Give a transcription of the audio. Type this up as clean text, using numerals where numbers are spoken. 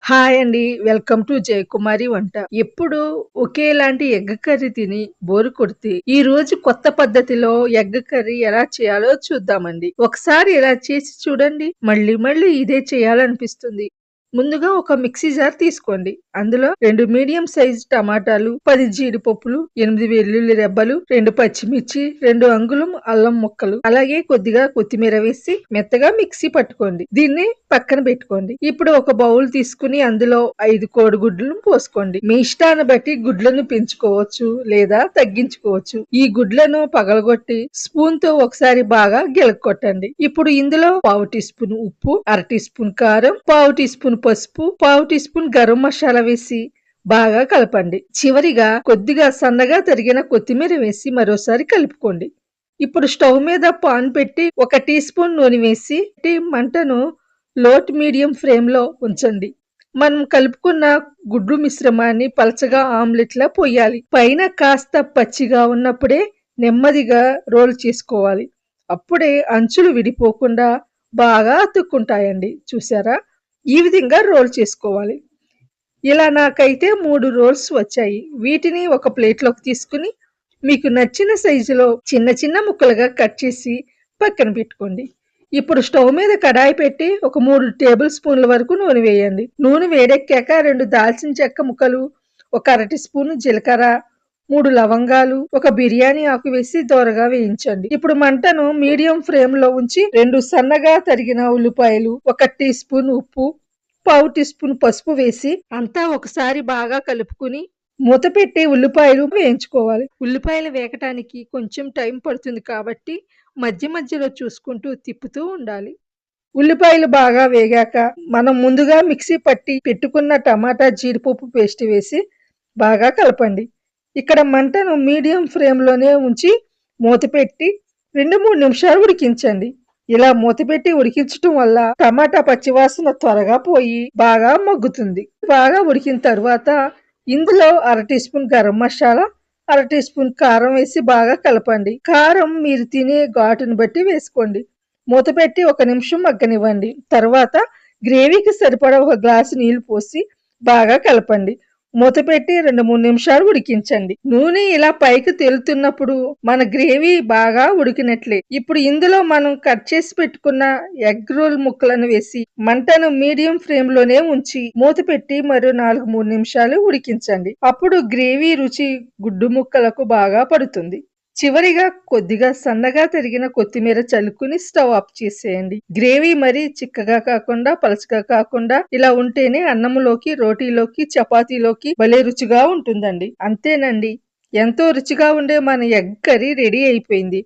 Hi అండి. Welcome to Jayakumari వంట. ఎప్పుడు ఒకేలాంటి ఎగ్ కర్రీ తిని బోరు కొడితే, ఈ రోజు కొత్త పద్ధతిలో ఎగ్ కర్రీ ఎలా చేయాలో చూద్దామండి. ఒకసారి ఇలా చేసి చూడండి. మళ్ళీ మళ్ళీ ఇదే చేయాలనిపిస్తుంది. ముందుగా ఒక మిక్సీ జార్ తీసుకోండి. అందులో 2 మీడియం సైజ్ టమాటాలు, 10 జీడిపప్పులు, 8 వెల్లుల్లి రెబ్బలు, 2 పచ్చిమిర్చి, 2 అంగుళం అల్లం ముక్కలు, అలాగే కొద్దిగా కొత్తిమీర వేసి మెత్తగా మిక్సీ పట్టుకోండి. దీన్ని పక్కన పెట్టుకోండి. ఇప్పుడు ఒక బౌల్ తీసుకుని అందులో 5 కోడిగుడ్లను పోసుకోండి. మీ ఇష్టాన్ని బట్టి గుడ్లను పెంచుకోవచ్చు లేదా తగ్గించుకోవచ్చు. ఈ గుడ్లను పగలగొట్టి స్పూన్ తో ఒకసారి బాగా గిలక్కొట్టండి. ఇప్పుడు ఇందులో పావు టీ స్పూన్ ఉప్పు, అర టీ స్పూన్ కారం, పావు టీ స్పూన్ పసుపు, పావు టీ స్పూన్ గరం మసాలా వేసి బాగా కలపండి. చివరిగా కొద్దిగా సన్నగా తరిగిన కొత్తిమీర వేసి మరోసారి కలుపుకోండి. ఇప్పుడు స్టవ్ మీద పాన్ పెట్టి 1 టీ స్పూన్ నూనె వేసి మంటను లోట్ మీడియం ఫ్లేమ్ లో ఉంచండి. మనం కలుపుకున్న గుడ్డు మిశ్రమాన్ని పలచగా ఆమ్లెట్ లా పోయాలి. పైన కాస్త పచ్చిగా ఉన్నప్పుడే నెమ్మదిగా రోల్ చేసుకోవాలి. అప్పుడే అంచులు విడిపోకుండా బాగా అతుక్కుంటాయండి. చూసారా? ఈ విధంగా రోల్ చేసుకోవాలి. ఇలా నాకైతే 3 రోల్స్ వచ్చాయి. వీటిని ఒక ప్లేట్లోకి తీసుకుని మీకు నచ్చిన సైజులో చిన్న చిన్న ముక్కలుగా కట్ చేసి పక్కన పెట్టుకోండి. ఇప్పుడు స్టవ్ మీద కడాయి పెట్టి ఒక 3 టేబుల్ స్పూన్ల వరకు నూనె వేయండి. నూనె వేడెక్కాక 2 దాల్చిన చెక్క ముక్కలు, ఒక అర టీ స్పూన్ జీలకర్ర, 3 లవంగాలు, ఒక బిర్యానీ ఆకు వేసి దోరగా వేయించండి. ఇప్పుడు మంటను మీడియం ఫ్లేమ్ లో ఉంచి 2 సన్నగా తరిగిన ఉల్లిపాయలు, 1 టీ స్పూన్ ఉప్పు, పావు టీ స్పూన్ పసుపు వేసి అంతా ఒకసారి బాగా కలుపుకుని మూత పెట్టి ఉల్లిపాయలు వేయించుకోవాలి. ఉల్లిపాయలు వేగటానికి కొంచెం టైం పడుతుంది కాబట్టి మధ్య మధ్యలో చూసుకుంటూ తిప్పుతూ ఉండాలి. ఉల్లిపాయలు బాగా వేగాక మనం ముందుగా మిక్సీ పట్టి పెట్టుకున్న టమాటా జీడిపప్పు పేస్ట్ వేసి బాగా కలపండి. ఇక్కడ మంటను మీడియం ఫ్లేమ్ లోనే ఉంచి మూత పెట్టి 2-3 నిమిషాలు ఉడికించండి. ఇలా మూతపెట్టి ఉడికించటం వల్ల టమాటా పచ్చివాసన త్వరగా పోయి బాగా మగ్గుతుంది. బాగా ఉడికిన తర్వాత ఇందులో అర టీ స్పూన్ గరం మసాలా, అర టీ స్పూన్ కారం వేసి బాగా కలపండి. కారం మీరు తినే ఘాటును బట్టి వేసుకోండి. మూత పెట్టి 1 నిమిషం మగ్గనివ్వండి. తర్వాత గ్రేవీకి సరిపడా 1 గ్లాసు నీళ్లు పోసి బాగా కలపండి. మూత పెట్టి 2-3 నిమిషాలు ఉడికించండి. నూనె ఇలా పైకి తేలుతున్నప్పుడు మన గ్రేవీ బాగా ఉడికినట్లే. ఇప్పుడు ఇందులో మనం కట్ చేసి పెట్టుకున్న ఎగ్ రోల్ ముక్కలను వేసి మంటను మీడియం ఫ్లేమ్ లోనే ఉంచి మూత పెట్టి మరో 4-3 నిమిషాలు ఉడికించండి. అప్పుడు గ్రేవీ రుచి గుడ్డు ముక్కలకు బాగా పడుతుంది. చివరిగా కొద్దిగా సన్నగా తరిగిన కొత్తిమీర చల్లుకుని స్టవ్ ఆఫ్ చేసేయండి. గ్రేవీ మరీ చిక్కగా కాకుండా పలచగా కాకుండా ఇలా ఉంటేనే అన్నంలోకి, రోటీలోకి, చపాతీలోకి భలే రుచిగా ఉంటుందండి. అంతేనండి, ఎంతో రుచిగా ఉండే మన ఎగ్ కర్రీ రెడీ అయిపోయింది.